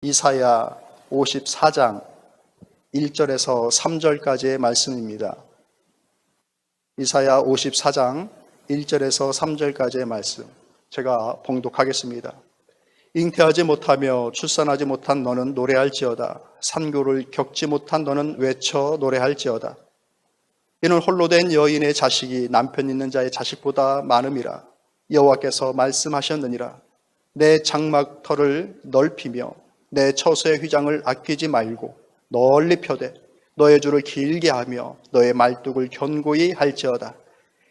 이사야 54장 1절에서 3절까지의 말씀입니다. 이사야 54장 1절에서 3절까지의 말씀 제가 봉독하겠습니다. 잉태하지 못하며 출산하지 못한 너는 노래할지어다. 산고를 겪지 못한 너는 외쳐 노래할지어다. 이는 홀로 된 여인의 자식이 남편 있는 자의 자식보다 많음이라. 여호와께서 말씀하셨느니라. 내 장막터를 넓히며 내 처소의 휘장을 아끼지 말고 널리 펴되 너의 줄을 길게 하며 너의 말뚝을 견고히 할지어다.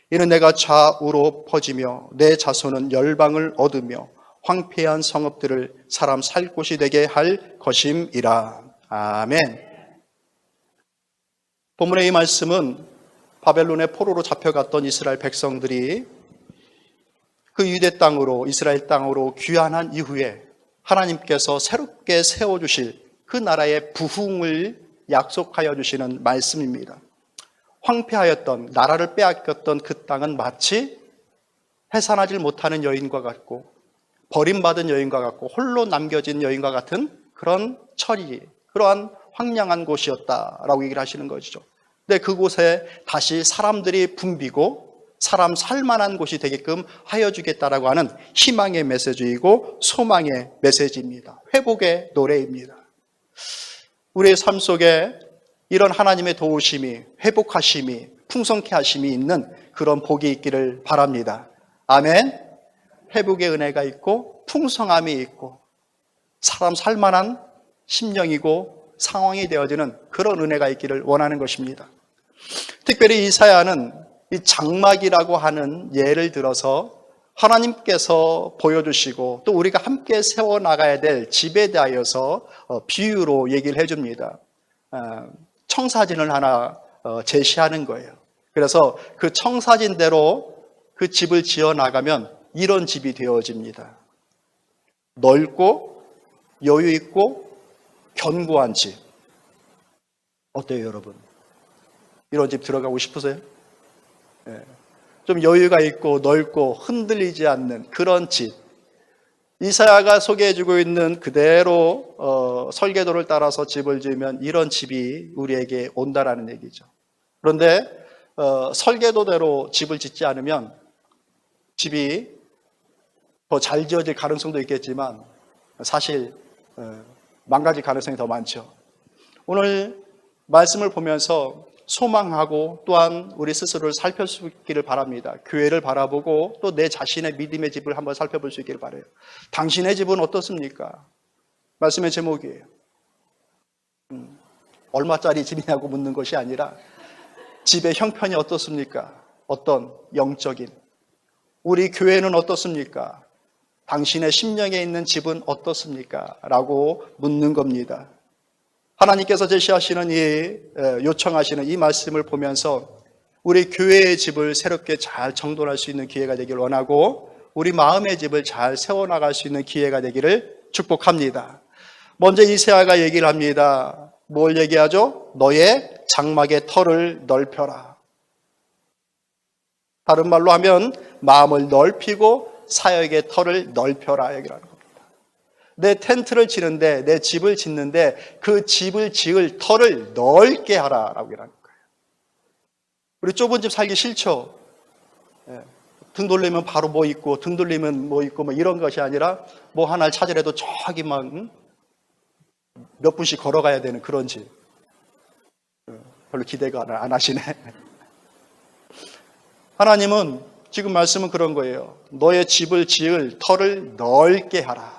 이는 내가 좌우로 퍼지며 내 자손은 열방을 얻으며 황폐한 성읍들을 사람 살 곳이 되게 할 것임이라. 아멘. 본문의 이 말씀은 바벨론의 포로로 잡혀갔던 이스라엘 백성들이 그 유대 땅으로, 이스라엘 땅으로 귀환한 이후에 하나님께서 새롭게 세워주실 그 나라의 부흥을 약속하여 주시는 말씀입니다. 황폐하였던, 나라를 빼앗겼던 그 땅은 마치 해산하지 못하는 여인과 같고 버림받은 여인과 같고 홀로 남겨진 여인과 같은 그런 처리, 그러한 황량한 곳이었다라고 얘기를 하시는 것이죠. 근데 그곳에 다시 사람들이 붐비고 사람 살만한 곳이 되게끔 하여 주겠다라고 하는 희망의 메시지이고 소망의 메시지입니다. 회복의 노래입니다. 우리의 삶 속에 이런 하나님의 도우심이, 회복하심이, 풍성케 하심이 있는 그런 복이 있기를 바랍니다. 아멘. 회복의 은혜가 있고 풍성함이 있고 사람 살만한 심령이고 상황이 되어지는 그런 은혜가 있기를 원하는 것입니다. 특별히 이사야는 이 장막이라고 하는 예를 들어서 하나님께서 보여주시고 또 우리가 함께 세워나가야 될 집에 대하여서 비유로 얘기를 해줍니다. 청사진을 하나 제시하는 거예요. 그래서 그 청사진대로 그 집을 지어나가면 이런 집이 되어집니다. 넓고 여유 있고 견고한 집. 어때요, 여러분? 이런 집 들어가고 싶으세요? 좀 여유가 있고 넓고 흔들리지 않는 그런 집. 이사야가 소개해주고 있는 그대로 설계도를 따라서 집을 지으면 이런 집이 우리에게 온다라는 얘기죠. 그런데 설계도대로 집을 짓지 않으면 집이 더 잘 지어질 가능성도 있겠지만 사실 망가질 가능성이 더 많죠. 오늘 말씀을 보면서 소망하고 또한 우리 스스로를 살펴볼 수 있기를 바랍니다. 교회를 바라보고 또 내 자신의 믿음의 집을 한번 살펴볼 수 있기를 바라요. 당신의 집은 어떻습니까? 말씀의 제목이에요. 얼마짜리 집이냐고 묻는 것이 아니라 집의 형편이 어떻습니까? 어떤 영적인. 우리 교회는 어떻습니까? 당신의 심령에 있는 집은 어떻습니까? 라고 묻는 겁니다. 하나님께서 제시하시는 요청하시는 이 말씀을 보면서 우리 교회의 집을 새롭게 잘 정돈할 수 있는 기회가 되기를 원하고 우리 마음의 집을 잘 세워나갈 수 있는 기회가 되기를 축복합니다. 먼저 이사야가 얘기를 합니다. 뭘 얘기하죠? 너의 장막의 터를 넓혀라. 다른 말로 하면 마음을 넓히고 사역의 터를 넓혀라 얘기를 하는 겁니다. 내 텐트를 치는데, 내 집을 짓는데 그 집을 지을 터를 넓게 하라라고 얘기하는 거예요. 우리 좁은 집 살기 싫죠? 등 돌리면 바로 뭐 있고 등 돌리면 뭐 있고 뭐 이런 것이 아니라 뭐 하나를 찾으려도 저기 막 몇 분씩 걸어가야 되는 그런 집. 별로 기대가 안 하시네. 하나님은 지금 말씀은 그런 거예요. 너의 집을 지을 터를 넓게 하라.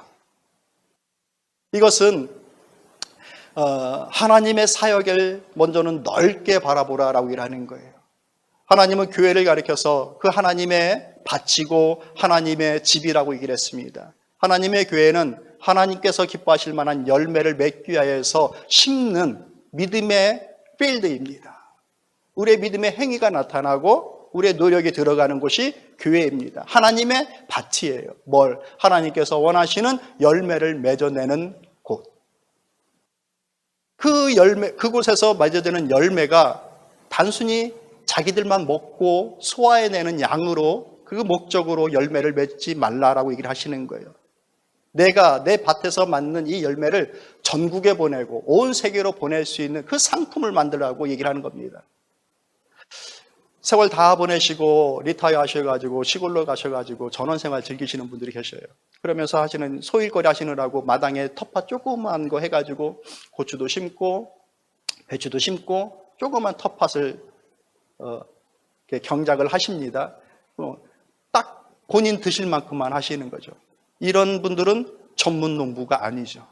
이것은 하나님의 사역을 먼저는 넓게 바라보라라고 일하는 거예요. 하나님은 교회를 가리켜서 그 하나님의 바치고 하나님의 집이라고 얘기를 했습니다. 하나님의 교회는 하나님께서 기뻐하실 만한 열매를 맺기 위해서 심는 믿음의 필드입니다. 우리의 믿음의 행위가 나타나고 우리의 노력이 들어가는 곳이 교회입니다. 하나님의 밭이에요. 뭘? 하나님께서 원하시는 열매를 맺어내는 곳. 그 열매, 그곳에서 맺어지는 열매가 단순히 자기들만 먹고 소화해내는 양으로 그 목적으로 열매를 맺지 말라라고 얘기를 하시는 거예요. 내가 내 밭에서 맞는 이 열매를 전국에 보내고 온 세계로 보낼 수 있는 그 상품을 만들라고 얘기를 하는 겁니다. 세월 다 보내시고 리타이어 하셔가지고 시골로 가셔가지고 전원생활 즐기시는 분들이 계셔요. 그러면서 하시는 소일거리 하시느라고 마당에 텃밭 조그만 거 해가지고 고추도 심고 배추도 심고 조그만 텃밭을 경작을 하십니다. 딱 본인 드실 만큼만 하시는 거죠. 이런 분들은 전문 농부가 아니죠.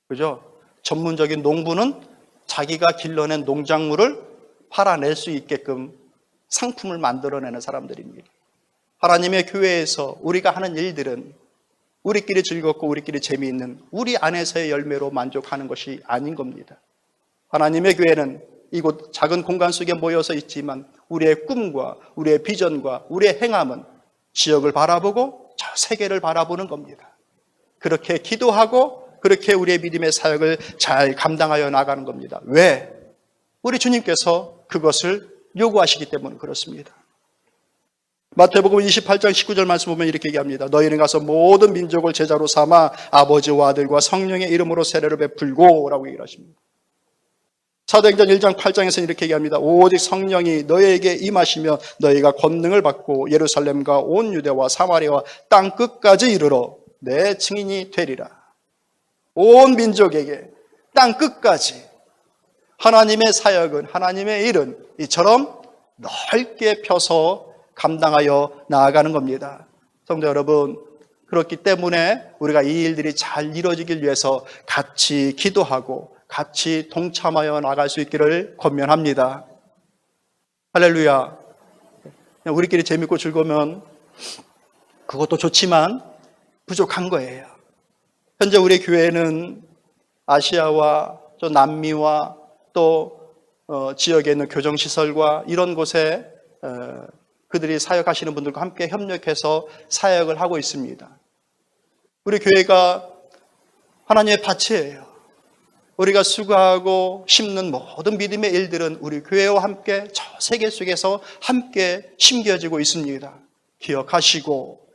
그죠? 전문적인 농부는 자기가 길러낸 농작물을 팔아낼 수 있게끔 상품을 만들어내는 사람들입니다. 하나님의 교회에서 우리가 하는 일들은 우리끼리 즐겁고 우리끼리 재미있는 우리 안에서의 열매로 만족하는 것이 아닌 겁니다. 하나님의 교회는 이곳 작은 공간 속에 모여서 있지만 우리의 꿈과 우리의 비전과 우리의 행함은 지역을 바라보고 저 세계를 바라보는 겁니다. 그렇게 기도하고 그렇게 우리의 믿음의 사역을 잘 감당하여 나가는 겁니다. 왜? 우리 주님께서 그것을 요구하시기 때문에 그렇습니다. 마태복음 28장 19절 말씀 보면 이렇게 얘기합니다. 너희는 가서 모든 민족을 제자로 삼아 아버지와 아들과 성령의 이름으로 세례를 베풀고 라고 얘기를 하십니다. 사도행전 1장 8장에서는 이렇게 얘기합니다. 오직 성령이 너희에게 임하시며 너희가 권능을 받고 예루살렘과 온 유대와 사마리아와 땅 끝까지 이르러 내 증인이 되리라. 온 민족에게 땅 끝까지 하나님의 사역은, 하나님의 일은 이처럼 넓게 펴서 감당하여 나아가는 겁니다. 성도 여러분, 그렇기 때문에 우리가 이 일들이 잘 이루어지길 위해서 같이 기도하고 같이 동참하여 나갈 수 있기를 권면합니다. 할렐루야. 그냥 우리끼리 재밌고 즐거우면 그것도 좋지만 부족한 거예요. 현재 우리 교회는 아시아와 또 남미와 또 지역에 있는 교정시설과 이런 곳에 그들이 사역하시는 분들과 함께 협력해서 사역을 하고 있습니다. 우리 교회가 하나님의 밭이에요. 우리가 수고하고 심는 모든 믿음의 일들은 우리 교회와 함께 저 세계 속에서 함께 심겨지고 있습니다. 기억하시고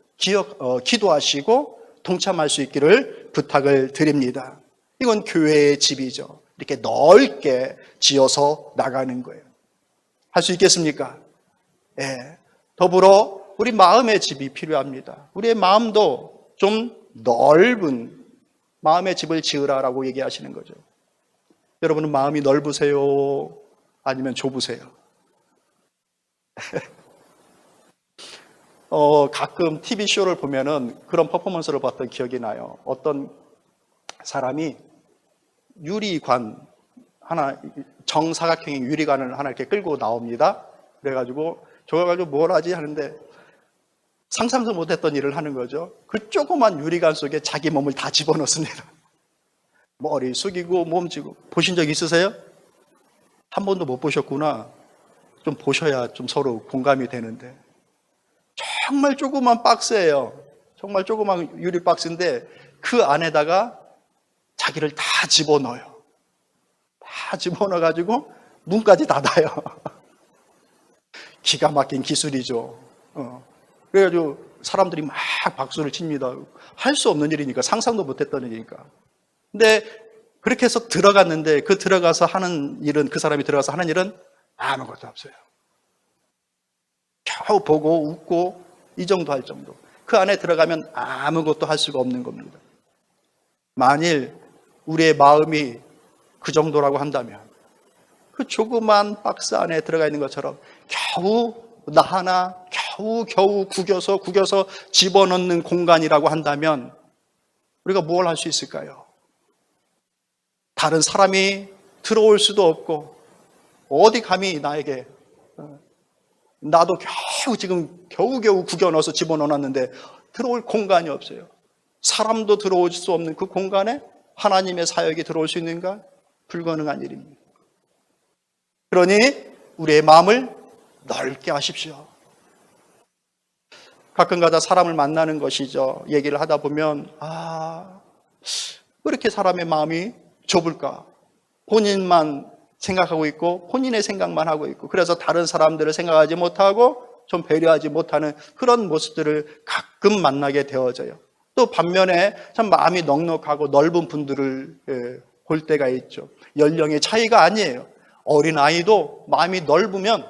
기도하시고 동참할 수 있기를 부탁을 드립니다. 이건 교회의 집이죠. 이렇게 넓게 지어서 나가는 거예요. 할 수 있겠습니까? 예. 더불어 우리 마음의 집이 필요합니다. 우리의 마음도 좀 넓은 마음의 집을 지으라라고 얘기하시는 거죠. 여러분은 마음이 넓으세요? 아니면 좁으세요? 가끔 TV쇼를 보면은 그런 퍼포먼스를 봤던 기억이 나요. 어떤 사람이 유리관 하나, 정사각형의 유리관을 하나 이렇게 끌고 나옵니다. 그래가지고 저거 가지고 뭘 하지 하는데 상상도 못했던 일을 하는 거죠. 그 조그만 유리관 속에 자기 몸을 다 집어넣습니다. 머리 숙이고 몸 쥐고. 보신 적 있으세요? 한 번도 못 보셨구나. 좀 보셔야 좀 서로 공감이 되는데. 정말 조그만 박스예요. 정말 조그만 유리 박스인데 그 안에다가 자기를 다 집어넣어요. 다 집어넣어가지고 문까지 닫아요. 기가 막힌 기술이죠. 그래가지고 사람들이 막 박수를 칩니다. 할 수 없는 일이니까, 상상도 못했던 일이니까. 근데 그렇게 해서 들어갔는데 그 들어가서 하는 일은, 그 사람이 들어가서 하는 일은 아무것도 없어요. 겨우 보고 웃고 이 정도 할 정도. 그 안에 들어가면 아무것도 할 수가 없는 겁니다. 만일 우리의 마음이 그 정도라고 한다면 그 조그만 박스 안에 들어가 있는 것처럼 겨우 나 하나 겨우 구겨서 집어넣는 공간이라고 한다면 우리가 뭘 할 수 있을까요? 다른 사람이 들어올 수도 없고 어디 감히 나에게, 나도 겨우 구겨 넣어서 집어넣었는데 들어올 공간이 없어요. 사람도 들어올 수 없는 그 공간에 하나님의 사역이 들어올 수 있는가? 불가능한 일입니다. 그러니 우리의 마음을 넓게 하십시오. 가끔가다 사람을 만나는 것이죠. 얘기를 하다 보면 왜 이렇게 사람의 마음이 좁을까? 본인만 생각하고 있고 본인의 생각만 하고 있고, 그래서 다른 사람들을 생각하지 못하고 좀 배려하지 못하는 그런 모습들을 가끔 만나게 되어져요. 또 반면에 참 마음이 넉넉하고 넓은 분들을 볼 때가 있죠. 연령의 차이가 아니에요. 어린아이도 마음이 넓으면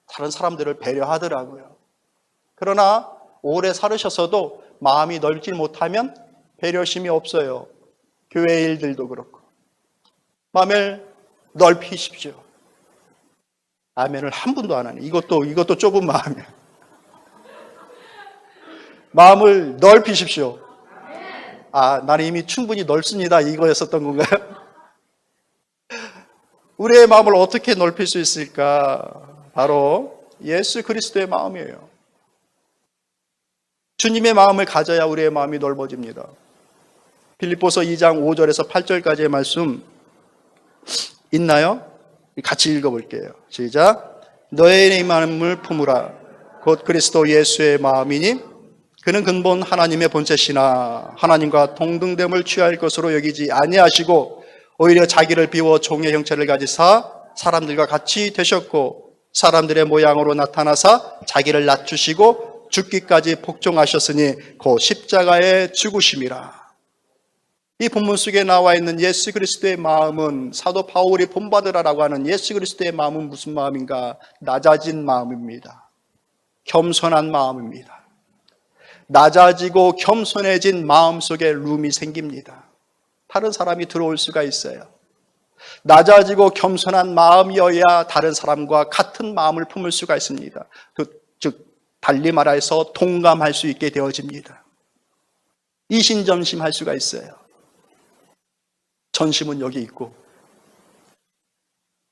다른 사람들을 배려하더라고요. 그러나 오래 살으셔서도 마음이 넓지 못하면 배려심이 없어요. 교회 일들도 그렇고. 마음을 넓히십시오. 아멘을 한 분도 안 하네. 이것도 좁은 마음이에요. 마음을 넓히십시오. 아, 나는 이미 충분히 넓습니다. 이거였었던 건가요? 우리의 마음을 어떻게 넓힐 수 있을까? 바로 예수 그리스도의 마음이에요. 주님의 마음을 가져야 우리의 마음이 넓어집니다. 빌립보서 2장 5절에서 8절까지의 말씀 있나요? 같이 읽어볼게요. 시작. 너의 마음을 품으라. 곧 그리스도 예수의 마음이니 그는 근본 하나님의 본체시나 하나님과 동등됨을 취할 것으로 여기지 아니하시고 오히려 자기를 비워 종의 형체를 가지사 사람들과 같이 되셨고 사람들의 모양으로 나타나사 자기를 낮추시고 죽기까지 복종하셨으니 곧 십자가에 죽으심이라. 이 본문 속에 나와 있는 예수 그리스도의 마음은 사도 바울이 본받으라라고 하는 예수 그리스도의 마음은 무슨 마음인가? 낮아진 마음입니다. 겸손한 마음입니다. 낮아지고 겸손해진 마음 속에 룸이 생깁니다. 다른 사람이 들어올 수가 있어요. 낮아지고 겸손한 마음이어야 다른 사람과 같은 마음을 품을 수가 있습니다. 즉 달리 말해서 동감할 수 있게 되어집니다. 이신전심할 수가 있어요. 전심은 여기 있고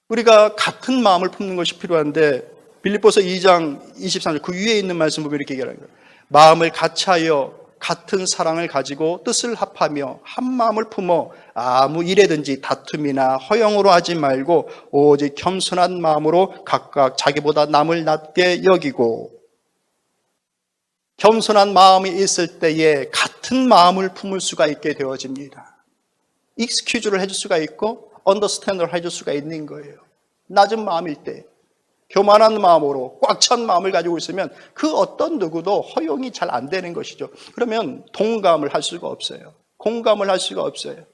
우리가 같은 마음을 품는 것이 필요한데 빌립보서 2장 23절 그 위에 있는 말씀 보면 이렇게 얘기하는 거예요. 마음을 같이하여 같은 사랑을 가지고 뜻을 합하며 한 마음을 품어 아무 일에든지 다툼이나 허영으로 하지 말고 오직 겸손한 마음으로 각각 자기보다 남을 낮게 여기고 겸손한 마음이 있을 때에 같은 마음을 품을 수가 있게 되어집니다. 익스큐즈를 해줄 수가 있고 언더스탠드를 해줄 수가 있는 거예요. 낮은 마음일 때 교만한 마음으로 꽉 찬 마음을 가지고 있으면 그 어떤 누구도 허용이 잘 안 되는 것이죠. 그러면 동감을 할 수가 없어요. 공감을 할 수가 없어요.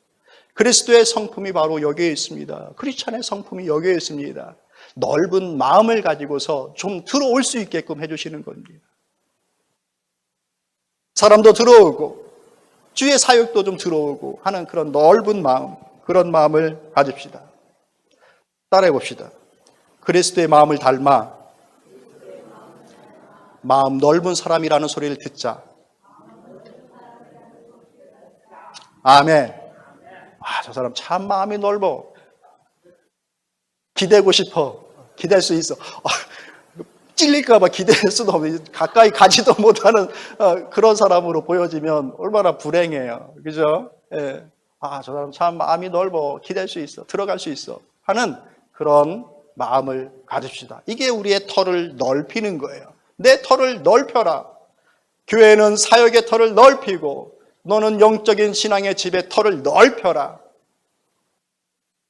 그리스도의 성품이 바로 여기에 있습니다. 크리스찬의 성품이 여기에 있습니다. 넓은 마음을 가지고서 좀 들어올 수 있게끔 해주시는 겁니다. 사람도 들어오고 주의 사역도 좀 들어오고 하는 그런 넓은 마음, 그런 마음을 가집시다. 따라해 봅시다. 그리스도의 마음을 닮아 마음 넓은 사람이라는 소리를 듣자. 아멘. 아, 저 사람 참 마음이 넓어. 기대고 싶어. 기댈 수 있어. 찔릴까 봐 기대할 수도 없는, 가까이 가지도 못하는 그런 사람으로 보여지면 얼마나 불행해요. 그죠? 예. 아, 저 사람 참 마음이 넓어. 기댈 수 있어. 들어갈 수 있어. 하는 그런 마음을 가집시다. 이게 우리의 터를 넓히는 거예요. 내 터를 넓혀라. 교회는 사역의 터를 넓히고 너는 영적인 신앙의 집의 터를 넓혀라.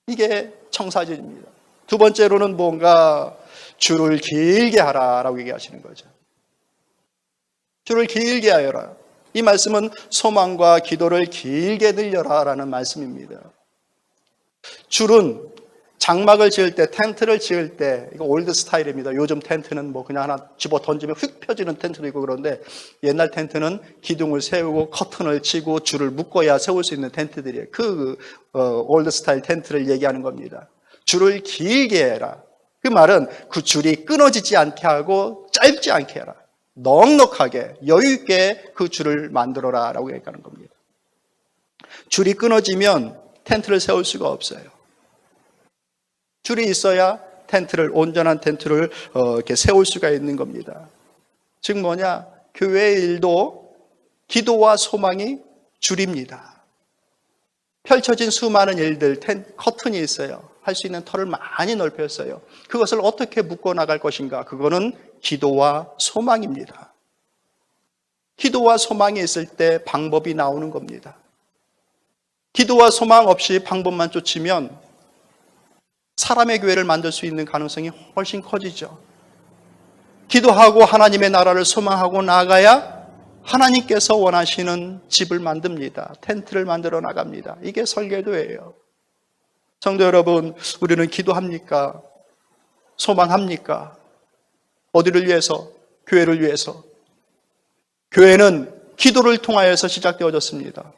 이게 청사진입니다. 두 번째로는 뭔가 줄을 길게 하라라고 얘기하시는 거죠. 줄을 길게 하여라. 이 말씀은 소망과 기도를 길게 늘려라라는 말씀입니다. 줄은 장막을 지을 때, 텐트를 지을 때, 이거 올드 스타일입니다. 요즘 텐트는 뭐 그냥 하나 집어 던지면 휙 펴지는 텐트도 있고 그런데 옛날 텐트는 기둥을 세우고 커튼을 치고 줄을 묶어야 세울 수 있는 텐트들이에요. 올드 스타일 텐트를 얘기하는 겁니다. 줄을 길게 해라. 그 말은 그 줄이 끊어지지 않게 하고 짧지 않게 해라. 넉넉하게 여유 있게 그 줄을 만들어라 라고 얘기하는 겁니다. 줄이 끊어지면 텐트를 세울 수가 없어요. 줄이 있어야 온전한 텐트를 이렇게 세울 수가 있는 겁니다. 즉 뭐냐? 교회의 일도 기도와 소망이 줄입니다. 펼쳐진 수많은 일들, 커튼이 있어요. 할 수 있는 터를 많이 넓혔어요. 그것을 어떻게 묶어나갈 것인가? 그거는 기도와 소망입니다. 기도와 소망이 있을 때 방법이 나오는 겁니다. 기도와 소망 없이 방법만 쫓으면 사람의 교회를 만들 수 있는 가능성이 훨씬 커지죠. 기도하고 하나님의 나라를 소망하고 나아가야 하나님께서 원하시는 집을 만듭니다. 텐트를 만들어 나갑니다. 이게 설계도예요. 성도 여러분, 우리는 기도합니까? 소망합니까? 어디를 위해서? 교회를 위해서. 교회는 기도를 통하여서 시작되어졌습니다.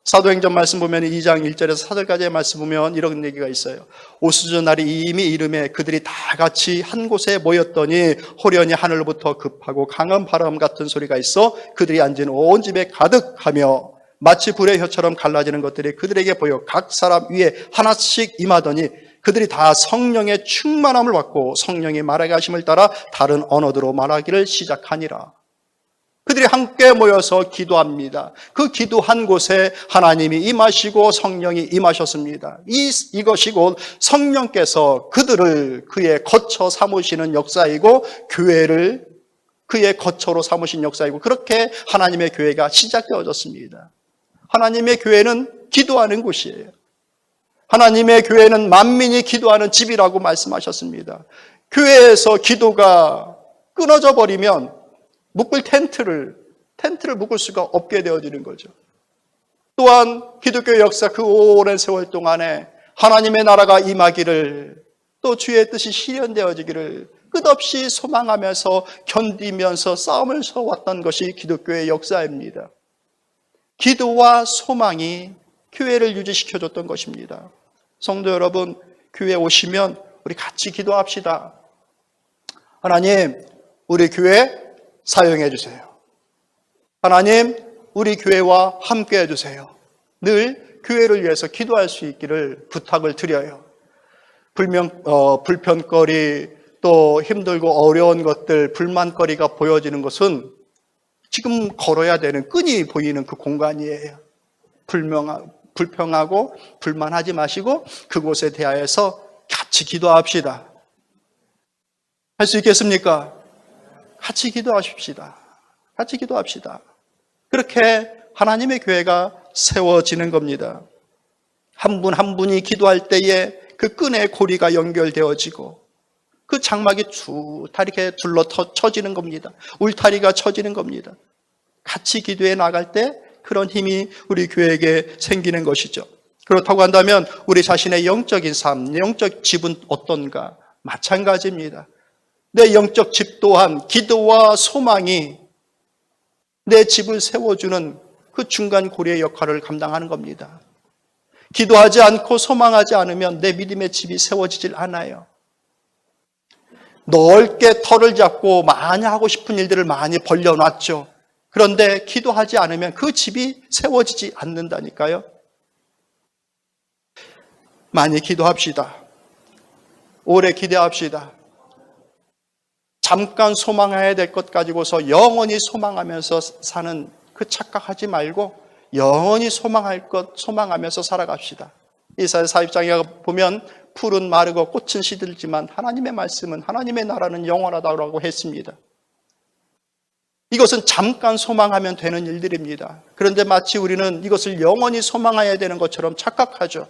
사도행전 말씀 보면 2장 1절에서 4절까지의 말씀 보면 이런 얘기가 있어요. 오수주 날이 이미 이름에 그들이 다 같이 한 곳에 모였더니 호련히 하늘로부터 급하고 강한 바람 같은 소리가 있어 그들이 앉은 온 집에 가득하며 마치 불의 혀처럼 갈라지는 것들이 그들에게 보여 각 사람 위에 하나씩 임하더니 그들이 다 성령의 충만함을 받고 성령이 말하게 하심을 따라 다른 언어로 말하기를 시작하니라. 그들이 함께 모여서 기도합니다. 그 기도한 곳에 하나님이 임하시고 성령이 임하셨습니다. 이것이 곧 성령께서 그들을 그의 거처 삼으시는 역사이고 교회를 그의 거처로 삼으신 역사이고 그렇게 하나님의 교회가 시작되어졌습니다. 하나님의 교회는 기도하는 곳이에요. 하나님의 교회는 만민이 기도하는 집이라고 말씀하셨습니다. 교회에서 기도가 끊어져 버리면 묶을 텐트를 묶을 수가 없게 되어지는 거죠. 또한 기독교의 역사 그 오랜 세월 동안에 하나님의 나라가 임하기를 또 주의 뜻이 실현되어지기를 끝없이 소망하면서 견디면서 싸움을 서왔던 것이 기독교의 역사입니다. 기도와 소망이 교회를 유지시켜줬던 것입니다. 성도 여러분, 교회에 오시면 우리 같이 기도합시다. 하나님, 우리 교회 사용해 주세요. 하나님, 우리 교회와 함께 해주세요. 늘 교회를 위해서 기도할 수 있기를 부탁을 드려요. 불편거리, 또 힘들고 어려운 것들, 불만거리가 보여지는 것은 지금 걸어야 되는 끈이 보이는 그 공간이에요. 불평하고 불만하지 마시고 그곳에 대하여서 같이 기도합시다. 할 수 있겠습니까? 같이 기도하십시다. 같이 기도합시다. 그렇게 하나님의 교회가 세워지는 겁니다. 한 분 한 분이 기도할 때에 그 끈의 고리가 연결되어지고 그 장막이 다 이렇게 둘러 쳐지는 겁니다. 울타리가 쳐지는 겁니다. 같이 기도해 나갈 때 그런 힘이 우리 교회에게 생기는 것이죠. 그렇다고 한다면 우리 자신의 영적인 삶, 영적 집은 어떤가? 마찬가지입니다. 내 영적 집 또한 기도와 소망이 내 집을 세워주는 그 중간 고리의 역할을 감당하는 겁니다. 기도하지 않고 소망하지 않으면 내 믿음의 집이 세워지질 않아요. 넓게 털을 잡고 많이 하고 싶은 일들을 많이 벌려놨죠. 그런데 기도하지 않으면 그 집이 세워지지 않는다니까요. 많이 기도합시다. 오래 기대합시다. 잠깐 소망해야 될 것 가지고서 영원히 소망하면서 사는 그 착각하지 말고 영원히 소망할 것 소망하면서 살아갑시다. 이사야 40장에 보면 풀은 마르고 꽃은 시들지만 하나님의 말씀은 하나님의 나라는 영원하다고 했습니다. 이것은 잠깐 소망하면 되는 일들입니다. 그런데 마치 우리는 이것을 영원히 소망해야 되는 것처럼 착각하죠.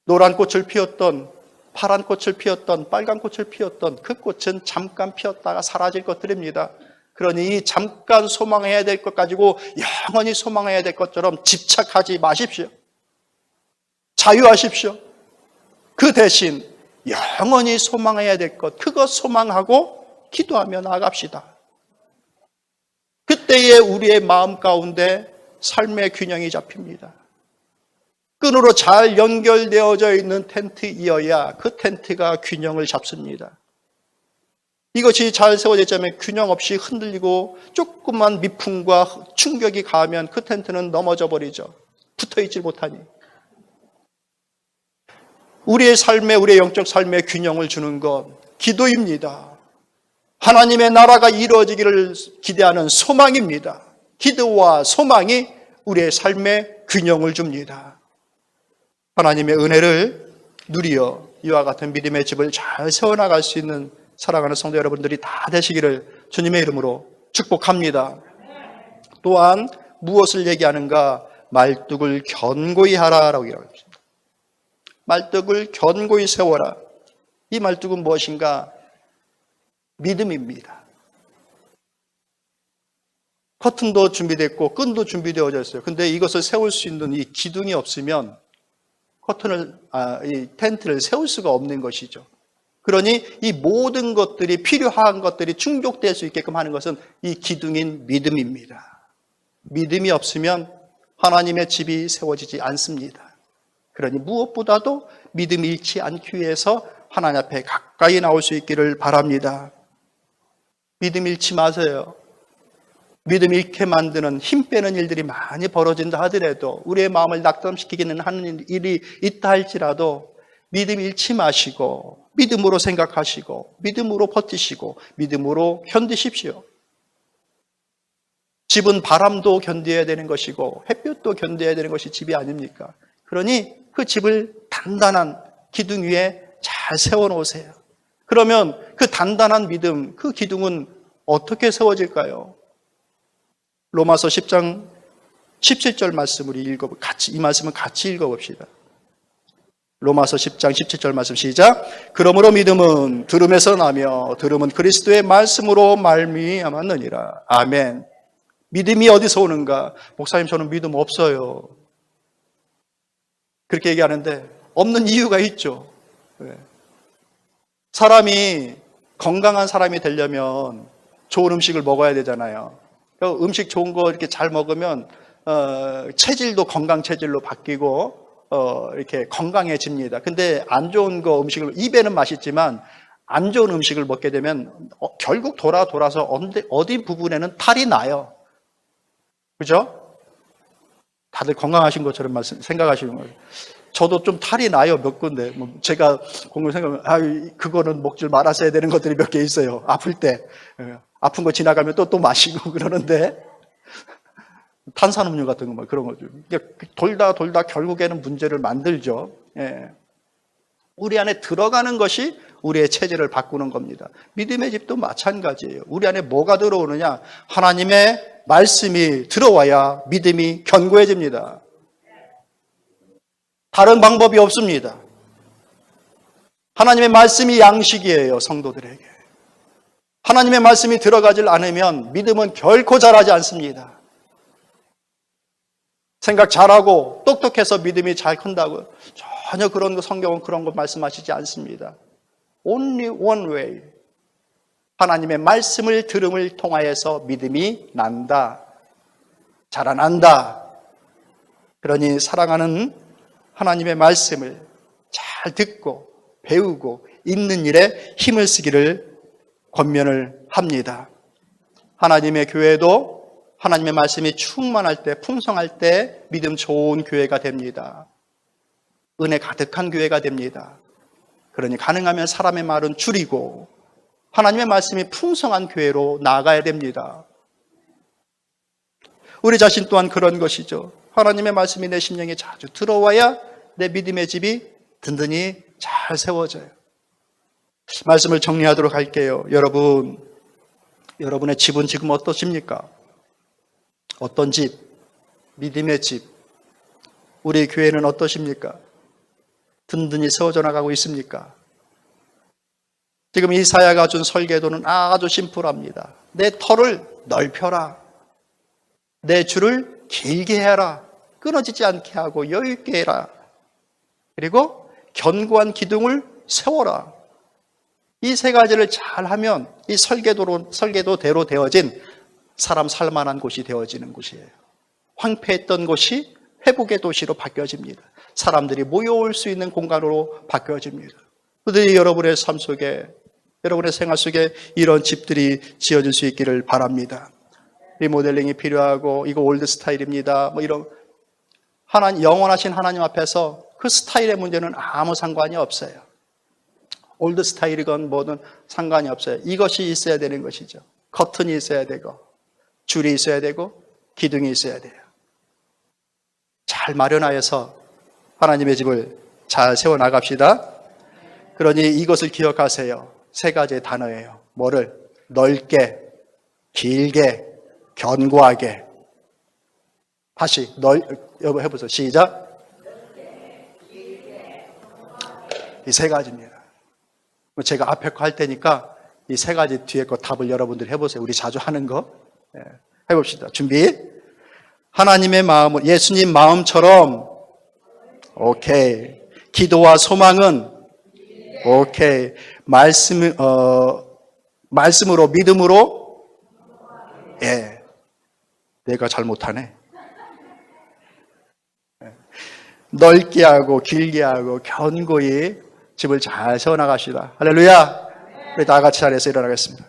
노란 꽃을 피웠던, 파란 꽃을 피웠던, 빨간 꽃을 피웠던 그 꽃은 잠깐 피었다가 사라질 것들입니다. 그러니 잠깐 소망해야 될 것 가지고 영원히 소망해야 될 것처럼 집착하지 마십시오. 자유하십시오. 그 대신 영원히 소망해야 될 것, 그것 소망하고 기도하며 나아갑시다. 그때에 우리의 마음 가운데 삶의 균형이 잡힙니다. 끈으로 잘 연결되어져 있는 텐트이어야 그 텐트가 균형을 잡습니다. 이것이 잘 세워져 있자면 균형 없이 흔들리고 조금만 미풍과 충격이 가하면 그 텐트는 넘어져 버리죠. 붙어있지 못하니. 우리의 삶에, 우리의 영적 삶에 균형을 주는 것, 기도입니다. 하나님의 나라가 이루어지기를 기대하는 소망입니다. 기도와 소망이 우리의 삶에 균형을 줍니다. 하나님의 은혜를 누리어 이와 같은 믿음의 집을 잘 세워나갈 수 있는 사랑하는 성도 여러분들이 다 되시기를 주님의 이름으로 축복합니다. 또한 무엇을 얘기하는가? 말뚝을 견고히 하라라고 얘기합니다. 말뚝을 견고히 세워라. 이 말뚝은 무엇인가? 믿음입니다. 커튼도 준비됐고 끈도 준비되어져 있어요. 근데 이것을 세울 수 있는 이 기둥이 없으면 이 텐트를 세울 수가 없는 것이죠. 그러니 이 모든 것들이 필요한 것들이 충족될 수 있게끔 하는 것은 이 기둥인 믿음입니다. 믿음이 없으면 하나님의 집이 세워지지 않습니다. 그러니 무엇보다도 믿음이 잃지 않기 위해서 하나님 앞에 가까이 나올 수 있기를 바랍니다. 믿음 잃지 마세요. 믿음 잃게 만드는 힘 빼는 일들이 많이 벌어진다 하더라도, 우리의 마음을 낙담시키기는 하는 일이 있다 할지라도 믿음 잃지 마시고 믿음으로 생각하시고 믿음으로 버티시고 믿음으로 견디십시오. 집은 바람도 견뎌야 되는 것이고 햇볕도 견뎌야 되는 것이 집이 아닙니까? 그러니 그 집을 단단한 기둥 위에 잘 세워놓으세요. 그러면 그 단단한 믿음, 그 기둥은 어떻게 세워질까요? 로마서 10장 17절 말씀을 이 말씀을 같이 읽어봅시다. 로마서 10장 17절 말씀 시작. 그러므로 믿음은 들음에서 나며 들음은 그리스도의 말씀으로 말미암았느니라. 아멘. 믿음이 어디서 오는가? 목사님, 저는 믿음 없어요. 그렇게 얘기하는데 없는 이유가 있죠. 사람이 건강한 사람이 되려면 좋은 음식을 먹어야 되잖아요. 음식 좋은 거 이렇게 잘 먹으면 체질도 건강 체질로 바뀌고 이렇게 건강해집니다. 근데 안 좋은 음식을, 입에는 맛있지만 안 좋은 음식을 먹게 되면 결국 돌아서 어디 부분에는 탈이 나요. 그죠? 다들 건강하신 것처럼 생각하시는 거예요. 저도 좀 탈이 나요, 몇 군데. 제가 공부 생각하면, 그거는 먹질 말았어야 되는 것들이 몇 개 있어요. 아플 때. 아픈 거 지나가면 또 마시고 그러는데, 탄산음료 같은 거, 그런 거죠. 돌다 결국에는 문제를 만들죠. 예. 우리 안에 들어가는 것이 우리의 체질을 바꾸는 겁니다. 믿음의 집도 마찬가지예요. 우리 안에 뭐가 들어오느냐? 하나님의 말씀이 들어와야 믿음이 견고해집니다. 다른 방법이 없습니다. 하나님의 말씀이 양식이에요, 성도들에게. 하나님의 말씀이 들어가질 않으면 믿음은 결코 자라지 않습니다. 생각 잘하고 똑똑해서 믿음이 잘 큰다고 전혀 성경은 그런 거 말씀하시지 않습니다. Only one way. 하나님의 말씀을 들음을 통하여서 믿음이 난다. 자라난다. 그러니 사랑하는 하나님의 말씀을 잘 듣고 배우고 읽는 일에 힘을 쓰기를 권면을 합니다. 하나님의 교회도 하나님의 말씀이 충만할 때, 풍성할 때 믿음 좋은 교회가 됩니다. 은혜 가득한 교회가 됩니다. 그러니 가능하면 사람의 말은 줄이고 하나님의 말씀이 풍성한 교회로 나아가야 됩니다. 우리 자신 또한 그런 것이죠. 하나님의 말씀이 내 심령에 자주 들어와야 내 믿음의 집이 든든히 잘 세워져요. 말씀을 정리하도록 할게요. 여러분의 집은 지금 어떠십니까? 어떤 집? 믿음의 집. 우리 교회는 어떠십니까? 든든히 세워져 나가고 있습니까? 지금 이사야가 준 설계도는 아주 심플합니다. 내 터를 넓혀라. 내 줄을 길게 해라. 끊어지지 않게 하고 여유 있게 해라. 그리고 견고한 기둥을 세워라. 이 세 가지를 잘하면 이 설계도대로 되어진 사람 살만한 곳이 되어지는 곳이에요. 황폐했던 곳이 회복의 도시로 바뀌어집니다. 사람들이 모여올 수 있는 공간으로 바뀌어집니다. 그들이 여러분의 삶 속에, 여러분의 생활 속에 이런 집들이 지어질 수 있기를 바랍니다. 리모델링이 필요하고 이거 올드 스타일입니다. 이런 영원하신 하나님 앞에서 그 스타일의 문제는 아무 상관이 없어요. 올드 스타일이건 뭐든 상관이 없어요. 이것이 있어야 되는 것이죠. 커튼이 있어야 되고 줄이 있어야 되고 기둥이 있어야 돼요. 잘 마련하여서 하나님의 집을 잘 세워나갑시다. 그러니 이것을 기억하세요. 세 가지의 단어예요. 뭐를? 넓게, 길게, 견고하게. 다시 여러분 해보세요. 시작. 이 세 가지입니다. 제가 앞에 거 할 테니까 이 세 가지 뒤에 거 답을 여러분들 해보세요. 우리 자주 하는 거. 해봅시다. 준비. 하나님의 마음은 예수님 마음처럼. 오케이. 기도와 소망은. 오케이. 말씀으로, 믿음으로. 예. 내가 잘못하네. 넓게 하고 길게 하고 견고히 집을 잘 세워나가시다. 할렐루야. 우리 다 같이 자리에서 일어나겠습니다.